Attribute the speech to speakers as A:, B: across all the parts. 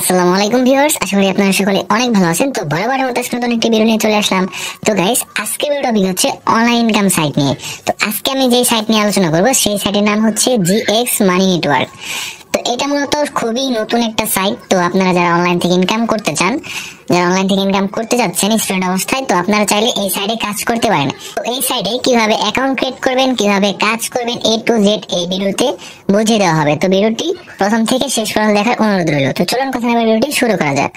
A: আসসালামু আলাইকুম ভিউয়ার্স, আশা করি আপনারা সকলে অনেক ভালো আছেন। তো বরাবরের মতো নতুন একটি ভিডিও নিয়ে চলে আসলাম। তো গাইস, আজকে ভিডিওর টপিক হচ্ছে অনলাইন ইনকাম সাইট নিয়ে। তো আজকে আমি যে সাইট নিয়ে আলোচনা করব সেই সাইটের নাম হচ্ছে জিএক্স মানি নেটওয়ার্ক। তো এটা মূলত খুবই নতুন একটা সাইট। তো আপনারা যারা অনলাইন থেকে ইনকাম করতে চান, যারা অনলাইন থেকে ইনকাম করতে যাচ্ছেন স্টুডেন্ট অবস্থায়, তো আপনারা চাইলে এই সাইটে কাজ করতে পারেন। তো এই সাইটে কিভাবে অ্যাকাউন্ট ক্রিয়েট করবেন, কিভাবে কাজ করবেন, A to Z এই ভিডিওতে বুঝিয়ে দেওয়া হবে। তো ভিডিওটি প্রথম থেকে শেষ পর্যন্ত দেখার অনুরোধ রইল। তো চলুন কথা না বলে ভিডিওটি শুরু করা যাক।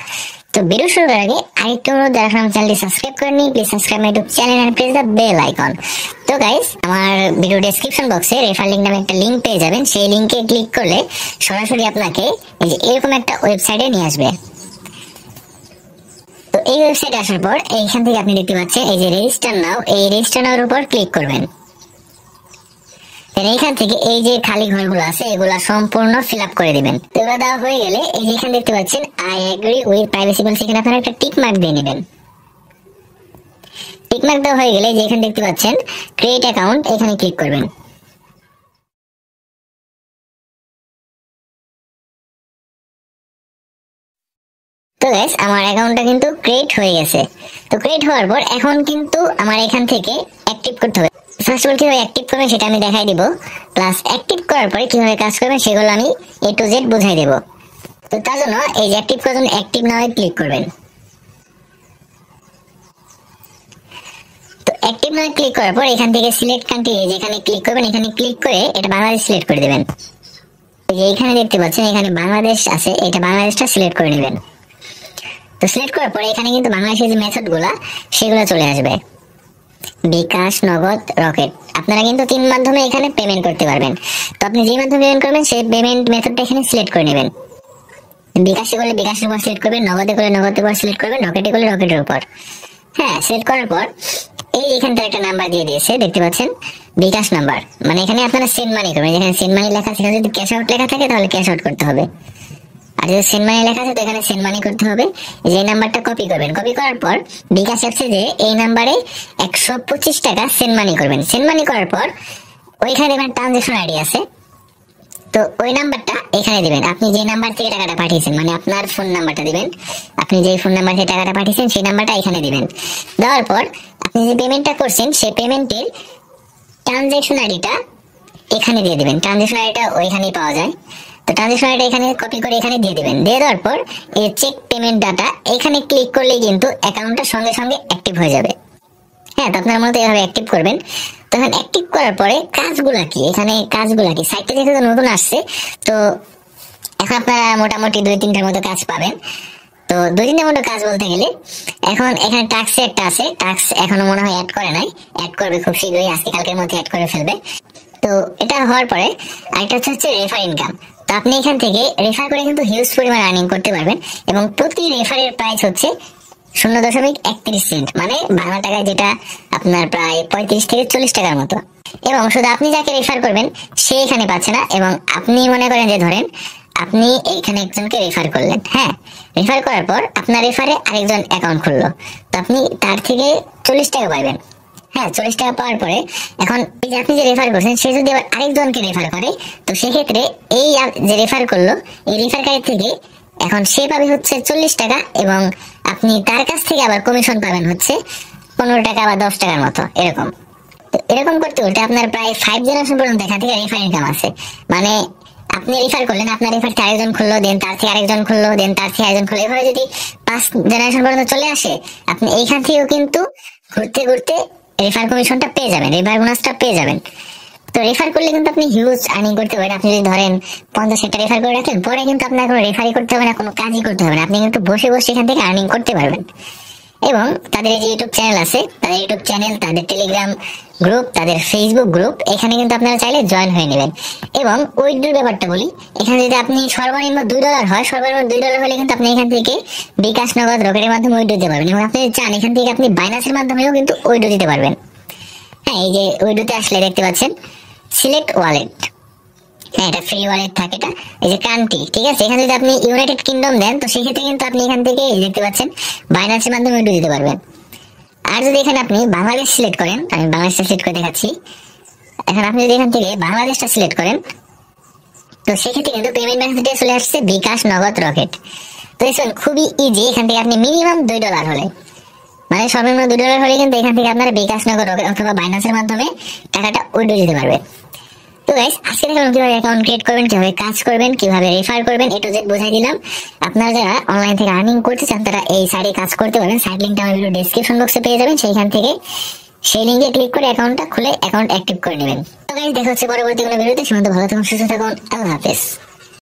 A: তো ভিডিও শুরু করার আগে আরেকটি অনুরোধ, যারা আমার চ্যানেলটি সাবস্ক্রাইব করেননি, please subscribe my YouTube channel and press the bell icon. তো গাইস, আমার ভিডিও ডেসক্রিপশন বক্সে রেফার লিংক নামে একটা লিংক পেয়ে যাবেন। সেই লিংকে ক্লিক করলে সরাসরি আপনাকে এই যে এরকম একটা ওয়েবসাইটে নিয়ে আসবে। তো এই ওয়েবসাইটে আসার পর এইখান থেকে আপনি দেখতে পাচ্ছেন এই যে রেজিস্টার নাও, এই রেজিস্টার নাওর উপর ক্লিক করবেন। এইখান থেকে এই যে খালি ঘরগুলো আছে এগুলা সম্পূর্ণ ফিল আপ করে দিবেন। এগুলো দেওয়া হয়ে গেলে এই যে এখানে দেখতে পাচ্ছেন I agree with privacy policy, এখানে আপনারা একটা টিক মার্ক দিয়ে নেবেন। টিক মার্ক দেওয়া হয়ে গেলে যে এখানে দেখতে পাচ্ছেন ক্রিয়েট অ্যাকাউন্ট, এখানে ক্লিক করবেন। তো গাইস, আমার অ্যাকাউন্টটা কিন্তু ক্রিয়েট হয়ে গেছে। তো ক্রিয়েট হওয়ার পর এখন কিন্তু আমার এখান থেকে অ্যাক্টিভ করতে হবে। ফার্স্ট অফ অল কিভাবে অ্যাক্টিভ করবেন সেটা আমি দেখাই দিব, প্লাস অ্যাক্টিভ করার পরে কিভাবে কাজ করবেন সেগুলো আমি A to Z বুঝাই দেব। তো তার জন্য এই যে অ্যাক্টিভ করার জন্য অ্যাক্টিভ নাও ক্লিক করবেন। তো অ্যাক্টিভ নাও ক্লিক করার পর এখান থেকে সিলেক্ট কান্ট্রি, যেখানে ক্লিক করবেন এখানে ক্লিক করে এটা বাংলাদেশ সিলেক্ট করে দিবেন। এই যে এখানে দেখতে পাচ্ছেন এখানে বাংলাদেশ আছে, এটা বাংলাদেশটা সিলেক্ট করে নেবেন। তো সিলেক্ট করার পরে এখানে কিন্তু বাংলাদেশের যে মেথডগুলো সেগুলো চলে আসবে, বিকাশ, নগদ, রকেট। আপনারা কিন্তু তিন মাধ্যমে এখানে পেমেন্ট করতে পারবেন। তো আপনি যে মাধ্যমে পেমেন্ট করবেন সেই পেমেন্ট মেথডটা এখানে সিলেক্ট করে নেবেন। বিকাশে করলে বিকাশের উপর সিলেক্ট করবেন, নগদে করলে নগদের উপর সিলেক্ট করবেন, রকেটে করলে রকেটের উপর। হ্যাঁ, সিলেক্ট করার পর এই এখানটা একটা নাম্বার দিয়ে দিয়েছে, দেখতে পাচ্ছেন বিকাশ নাম্বার। মানে এখানে আপনারা সেন্ড মানি করবেন। যেখানে সেন্ড মানি লেখা সেখানে যদি ক্যাশ আউট লেখা থাকে তাহলে ক্যাশ আউট করতে হবে, আর যদি সেন্ড মানি লেখা আছে তো এখানে সেন্ড মানি করতে হবে। যে নাম্বারটা কপি করবেন, কপি করার পর বিকাশ অ্যাপসে যে এই নাম্বারে 125 টাকা সেন্ড মানি করবেন। সেন্ড মানি করার পর ওইখানে দেখবেন ট্রানজাকশন আইডি আছে, তো ওই নাম্বারটা এখানে দিবেন। আপনি যে নাম্বার থেকে টাকাটা পাঠিয়েছেন, মানে আপনার ফোন নাম্বারটা দিবেন। আপনি যে ফোন নাম্বার থেকে টাকাটা পাঠিয়েছেন সেই নাম্বারটা এখানে দিবেন। দেওয়ার পর আপনি যে পেমেন্টটা করছেন সেই পেমেন্টের ট্রানজাকশন আইডিটা এখানে দিয়ে দিবেন। ট্রানজাকশন আইডিটা ওইখানেই পাওয়া যায়। তো ট্রানজাকশন আইডিটা এখানে কপি করে এখানে দিয়ে দিবেন। দিয়ে দেওয়ার পর এই চেক পেমেন্ট ডাটা এখানে ক্লিক করলেই কিন্তু অ্যাকাউন্টটা সঙ্গে সঙ্গে অ্যাক্টিভ হয়ে যাবে। হ্যাঁ, তো আপনার মতো এভাবে অ্যাক্টিভ করবেন। তখন অ্যাক্টিভ করার পরে কাজগুলা কি, এখানে কাজগুলা কি, সাইটটা যেহেতু নতুন আসছে তো এখন আপনারা মোটামুটি 2-3টার মতো কাজ পাবেন। তো 2-3টার মতো কাজ বলতে গেলে এখন এখানে টাস্ক একটা আছে, টাস্ক এখনো মনে হয় অ্যাড করে নাই, অ্যাড করবে খুব শীঘ্রই, আজকে কালকের মধ্যে অ্যাড করে ফেলবে। তো এটা হওয়ার পরে আরেকটা হচ্ছে রেফার ইনকাম। তো আপনি এখান থেকে রেফার করে কিন্তু হিউজ পরিমাণ আর্নিং করতে পারবেন, এবং প্রতি রেফারের প্রাইস হচ্ছে 0.31 সেন্ট, মানে বাংলা টাকায় যেটা আপনার প্রায় 35 থেকে 40 টাকার মতো। এবং শুধু আপনি যাকে রেফার করবেন সে এখানে পাচ্ছে না, এবং আপনি মনে করেন যে ধরেন আপনি এইখানে একজনকে রেফার করলেন, হ্যাঁ, রেফার করার পর আপনার রেফারে আরেকজন অ্যাকাউন্ট খুললো, তো আপনি তার থেকে 40 টাকা পাইবেন। হ্যাঁ, 40 টাকা পাওয়ার পরে এখন এই যে আপনি যে রেফার করছেন সে যদি আবার আরেকজনকে রেফার করে, তো সেক্ষেত্রে এই যে রেফার করলো এই রেফারকারী থেকে এখন সে পাবে হচ্ছে 40 টাকা, এবং আপনি তার কাছ থেকে আবার কমিশন পাবেন হচ্ছে 15 টাকা বা 10 টাকার মতো, এরকম। এরকম করতে করতে আপনার প্রায় 5 জেনারেশন পর্যন্ত এখান থেকে রেফার ইনকাম আছে। মানে আপনি রেফার করলেন, আপনার রেফার থেকে আরেকজন খুললো, দেন তার থেকে আরেকজন খুললো, দেন তার থেকে আরেকজন খুললো, এভাবে যদি 5 জেনারেশন পর্যন্ত চলে আসে আপনি এইখান থেকেও কিন্তু ঘুরতে ঘুরতে রেফার কমিশনটা পেয়ে যাবেন, রেফার বোনাসটা পেয়ে যাবেন। তো রেফার করলে কিন্তু আপনি হিউজ আর্নিং করতে পারেন। আপনি যদি ধরেন 50 রেফার করে রাখেন, পরে কিন্তু আপনার কোনো রেফারি করতে হবে না, কোনো কাজই করতে হবে না, আপনি কিন্তু বসে বসে এখান থেকে আর্নিং করতে পারবেন। এবং তাদের যে ইউটিউব চ্যানেল আছে, তাদের ইউটিউব চ্যানেল, তাদের টেলিগ্রাম গ্রুপ, তাদের ফেসবুক গ্রুপ, এখানে কিন্তু আপনারা চাইলে জয়েন হয়ে নেবেন। এবং উইথড্রর ব্যাপারটা বলি, এখানে যদি আপনি সর্বনিম্ন $2 হয়, সর্বনিম্ন $2 হলে কিন্তু আপনি এখান থেকে বিকাশ, নগদ, রকেটের মাধ্যমে উইথড্র দিতে পারবেন। এবং আপনি চান এখান থেকে আপনি বাইনান্সের মাধ্যমেও কিন্তু উইথড্র দিতে পারবেন। হ্যাঁ, এই যে উইথড্রতে আসলে দেখতে পাচ্ছেন সিলেক্ট ওয়ালেট, হ্যাঁ, এটা ফ্রি ওয়ালেট থাকে, এটা এই যে কান্ট্রি, ঠিক আছে। এখানে যদি আপনি ইউনাইটেড কিংডম দেন তো সেক্ষেত্রে কিন্তু আপনি এখান থেকে দেখতে পাচ্ছেন বাইনান্সের মাধ্যমে উইথড্র দিতে পারবেন। আর যদি এখানে আপনি বাংলাদেশ সিলেক্ট করেন, আমি বাংলাদেশটা সিলেক্ট করে দেখাচ্ছি। এখন আপনি যদি এখান থেকে বাংলাদেশটা সিলেক্ট করেন তো সেক্ষেত্রে কিন্তু পেমেন্ট মেথডে চলে আসছে বিকাশ, নগদ, রকেট। তো দেখুন খুবই ইজি, এখান থেকে আপনি মিনিমাম $2 হলে, মানে সর্বনিম্ন $2 হলে কিন্তু এখান থেকে আপনারা বিকাশ নগদ অথবা বাইন্যান্সের মাধ্যমে টাকাটা উইথড্র দিতে পারবেন। তো গাইস আজকে দেখলাম কিভাবে অ্যাকাউন্ট ক্রিয়েট করবেন, কিভাবে কাজ করবেন, কিভাবে রেফার করবেন, এ টু জেড বুঝাই দিলাম। আপনারা যারা অনলাইন থেকে আর্নিং করতে চান তারা এই সাইটে কাজ করতে পারবেন। সাইট লিংকটা আমার ভিডিও ডেসক্রিপশন বক্সে পেয়ে যাবেন, সেইখান থেকে সেই লিংকে ক্লিক করে অ্যাকাউন্টটা খুলে অ্যাকাউন্ট অ্যাক্টিভ করে নেবেন। তো গাইস দেখা হচ্ছে পরবর্তী কোনো ভিডিওতে। সে পর্যন্ত ভালো থাকুন, সুস্থ থাকুন, আল্লাহ হাফেজ।